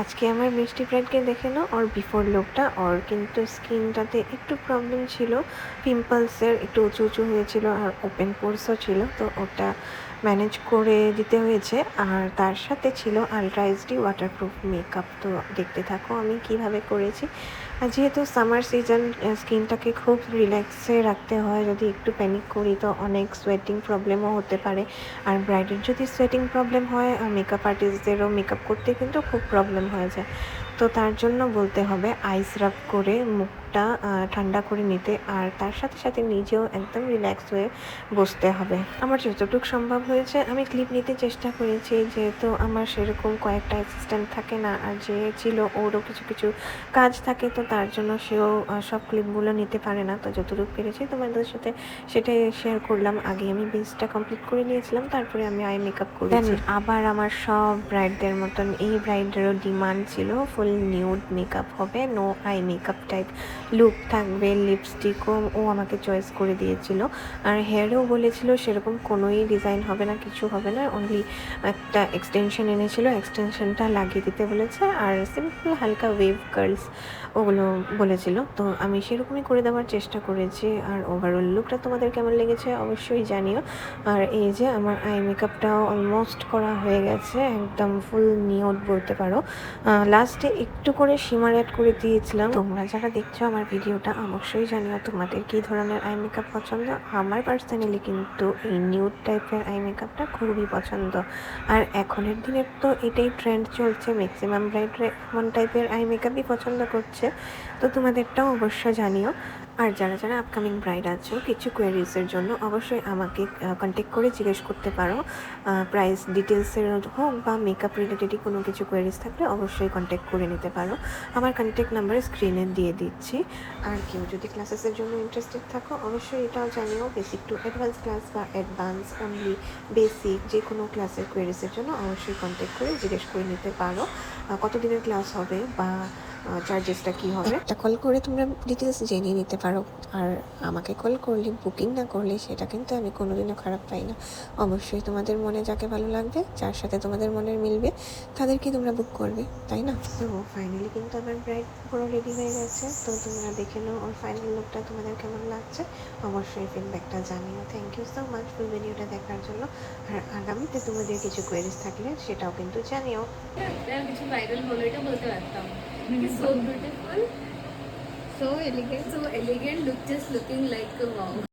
আজকে আমার মিষ্টি ব্রাইডকে দেখে নাও, ওর বিফোর লুকটা। ওর কিন্তু স্কিনটাতে একটু প্রবলেম ছিল, পিম্পলসের একটু উঁচু উঁচু হয়েছিল আর ওপেন পোর্সও ছিল, তো ওটা ম্যানেজ করে দিতে হয়েছে। আর তার সাথে ছিল আলট্রা এইচডি ওয়াটারপ্রুফ মেকআপ। তো দেখতে থাকো আমি কিভাবে করেছি। আর যেহেতু সামার সিজন, স্কিনটাকে খুব রিল্যাক্সে রাখতে হয়। যদি একটু প্যানিক করি তো অনেক সোয়েটিং প্রবলেমও হতে পারে। আর ব্রাইডের যদি সোয়েটিং প্রবলেম হয়, মেকআপ আর্টিস্টদেরও মেকআপ করতে কিন্তু খুব প্রবলেম হয়ে যায়। তো তার জন্য বলতে হবে আইস রাব করে মুখটা ঠান্ডা করে নিতে, আর তার সাথে সাথে নিজেও একদম রিল্যাক্স হয়ে বসতে হবে। আমার যতটুকু সম্ভব হয়েছে আমি ক্লিপ নিতে চেষ্টা করেছি, যেহেতু আমার সেরকম কয়েকটা অ্যাসিস্ট্যান্ট থাকে না, আর যে ছিল ওরও কিছু কিছু কাজ থাকে, তো তার জন্য সেও সব ক্লিপগুলো নিতে পারে না। তো যতটুকু পেরেছি তোমাদের সাথে সেটাই শেয়ার করলাম। আগে আমি বেসটা কমপ্লিট করে নিয়েছিলাম, তারপরে আমি আই মেকআপ করেছি। আবার আমার সব ব্রাইডদের মতন এই ব্রাইডেরও ডিমান্ড ছিল ফুল নিউড মেকআপ হবে, no eye makeup type look থাকবে। লিপস্টিকও ও আমাকে চয়েস করে দিয়েছিল, আর হেয়ারেও বলেছিল সেরকম কোনোই ডিজাইন হবে না, কিছু হবে না, অনলি একটা এক্সটেনশন এনেছিল, এক্সটেনশনটা লাগিয়ে দিতে বলেছে, আর সিম্পল হালকা ওয়েভ কার্লস ওগুলো বলেছিল। তো আমি সেরকমই করে দেওয়ার চেষ্টা করেছি। আর ওভারঅল লুকটা তোমাদের কেমন লেগেছে অবশ্যই জানিও। আর এই যে আমার আই মেকআপটাও অলমোস্ট করা হয়ে গেছে, একদম ফুল নিউড বলতে পারো। লাস্টে একটু করে শিমার অ্যাড করে দিয়েছিলাম। তোমরা যারা দেখছো আমার ভিডিওটা অবশ্যই জানিও তোমাদের কী ধরনের আই মেকআপ পছন্দ। আমার পার্সোনালি কিন্তু এই নিউড টাইপের আই মেকআপটা খুবই পছন্দ। আর এখনের দিনের তো এটাই ট্রেন্ড চলছে, ম্যাক্সিমাম ব্রাইডরা এমন টাইপের আই মেকআপই পছন্দ করছে। তো তোমাদেরটাও অবশ্য জানিও। আর যারা যারা আপকামিং ব্রাইড আছো, কিছু কোয়ারিজের জন্য অবশ্যই আমাকে কন্ট্যাক্ট করে জিজ্ঞেস করতে পারো। প্রাইস ডিটেলসের হোক বা মেকআপ রিলেটেডই কোনো কিছু কোয়ারিজ থাকলে অবশ্যই কন্ট্যাক্ট করে নিতে পারো। আমার কন্ট্যাক্ট নাম্বার স্ক্রিনে দিয়ে দিচ্ছি। আর কেউ যদি ক্লাসেসের জন্য ইন্টারেস্টেড থাকো অবশ্যই এটাও জানিও, বেসিক টু অ্যাডভান্স ক্লাস বা অ্যাডভান্স অনলি বেসিক যে কোনো ক্লাসের কোয়ারিজের জন্য অবশ্যই কন্ট্যাক্ট করে জিজ্ঞেস করে নিতে পারো কতদিনের ক্লাস হবে বা চার্জেসটা কী হবে। একটা কল করে তোমরা ডিটেলস জেনে নিতে পারো। আর আমাকে কল করলে, বুকিং না করলে সেটা কিন্তু আমি কোনোদিনও খারাপ পাই না। অবশ্যই তোমাদের মনে যাকে ভালো লাগবে, যার সাথে তোমাদের মনের মিলবে, তাদেরকে তোমরা বুক করবে, তাই না? তো ফাইনালি কিন্তু আমার ব্রাইড পুরো রেডি হয়ে গেছে। তো তোমরা দেখে নাও ওর ফাইনাল লুকটা তোমাদের কেমন লাগছে, অবশ্যই ফিডব্যাকটা জানিও। থ্যাংক ইউ সো মাচ ফুল ভিডিওটা দেখার জন্য। আর আগামীতে তোমাদের কিছু কোয়েরিজ থাকলে সেটাও কিন্তু জানিও। কিছু ভাইরাল হলো এটা বলতে পারতাম। So beautiful, So elegant. so elegant, look just looking like a wow.